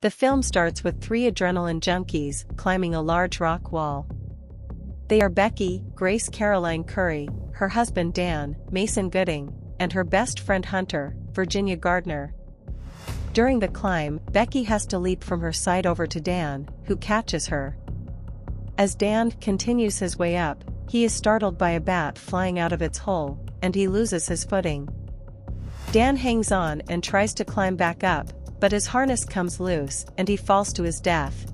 The film starts with three adrenaline junkies climbing a large rock wall. They are Becky, Grace Caroline Curry, her husband Dan, Mason Gooding, and her best friend Hunter, Virginia Gardner. During the climb, Becky has to leap from her side over to Dan, who catches her. As Dan continues his way up, he is startled by a bat flying out of its hole, and he loses his footing. Dan hangs on and tries to climb back up, but his harness comes loose and he falls to his death.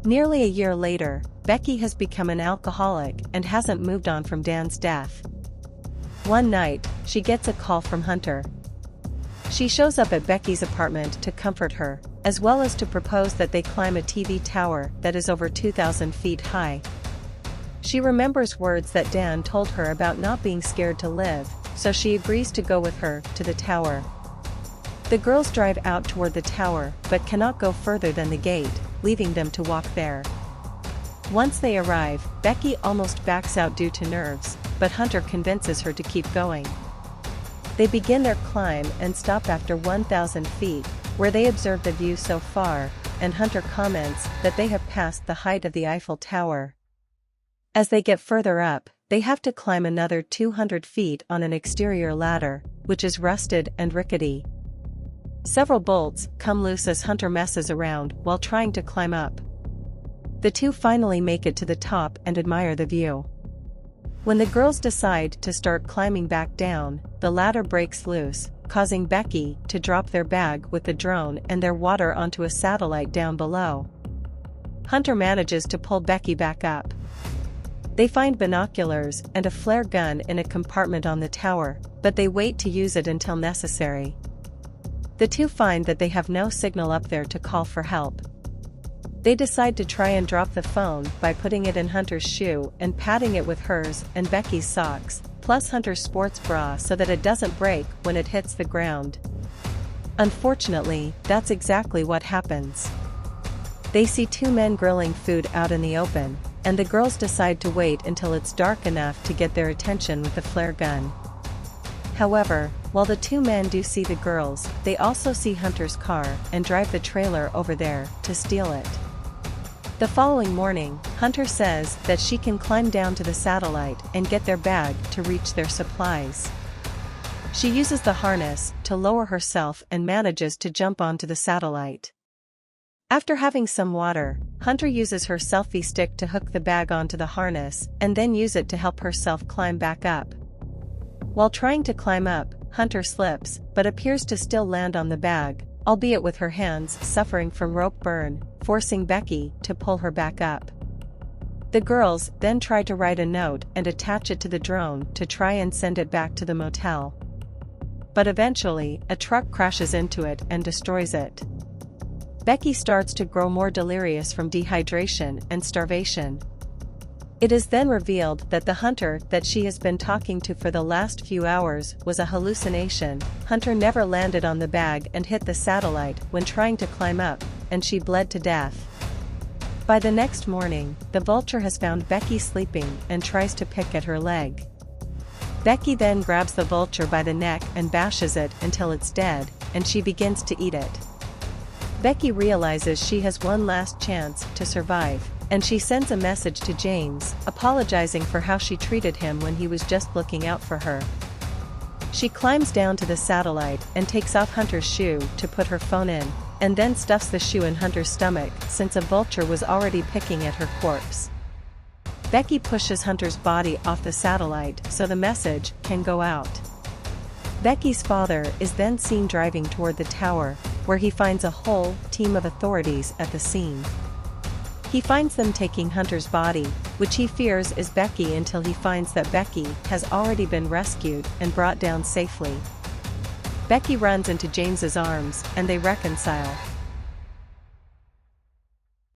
Nearly a year later, Becky has become an alcoholic and hasn't moved on from Dan's death. One night, she gets a call from Hunter. She shows up at Becky's apartment to comfort her, as well as to propose that they climb a TV tower that is over 2,000 feet high. She remembers words that Dan told her about not being scared to live, so she agrees to go with her to the tower. The girls drive out toward the tower but cannot go further than the gate, leaving them to walk there. Once they arrive, Becky almost backs out due to nerves, but Hunter convinces her to keep going. They begin their climb and stop after 1,000 feet, where they observe the view so far, and Hunter comments that they have passed the height of the Eiffel Tower. As they get further up, they have to climb another 200 feet on an exterior ladder, which is rusted and rickety. Several bolts come loose as Hunter messes around while trying to climb up. The two finally make it to the top and admire the view. When the girls decide to start climbing back down, the ladder breaks loose, causing Becky to drop their bag with the drone and their water onto a satellite down below. Hunter manages to pull Becky back up. They find binoculars and a flare gun in a compartment on the tower, but they wait to use it until necessary. The two find that they have no signal up there to call for help. They decide to try and drop the phone by putting it in Hunter's shoe and patting it with hers and Becky's socks, plus Hunter's sports bra so that it doesn't break when it hits the ground. Unfortunately, that's exactly what happens. They see two men grilling food out in the open, and the girls decide to wait until it's dark enough to get their attention with the flare gun. However, while the two men do see the girls, they also see Hunter's car and drive the trailer over there to steal it. The following morning, Hunter says that she can climb down to the satellite and get their bag to reach their supplies. She uses the harness to lower herself and manages to jump onto the satellite. After having some water, Hunter uses her selfie stick to hook the bag onto the harness and then use it to help herself climb back up. While trying to climb up, Hunter slips, but appears to still land on the bag, albeit with her hands suffering from rope burn, forcing Becky to pull her back up. The girls then try to write a note and attach it to the drone to try and send it back to the motel. But eventually, a truck crashes into it and destroys it. Becky starts to grow more delirious from dehydration and starvation. It is then revealed that the Hunter that she has been talking to for the last few hours was a hallucination. Hunter never landed on the bag and hit the satellite when trying to climb up, and she bled to death. By the next morning, the vulture has found Becky sleeping and tries to pick at her leg. Becky then grabs the vulture by the neck and bashes it until it's dead, and she begins to eat it. Becky realizes she has one last chance to survive, and she sends a message to James, apologizing for how she treated him when he was just looking out for her. She climbs down to the satellite and takes off Hunter's shoe to put her phone in, and then stuffs the shoe in Hunter's stomach since a vulture was already picking at her corpse. Becky pushes Hunter's body off the satellite so the message can go out. Becky's father is then seen driving toward the tower, where he finds a whole team of authorities at the scene. He finds them taking Hunter's body, which he fears is Becky, until he finds that Becky has already been rescued and brought down safely. Becky runs into James's arms and they reconcile.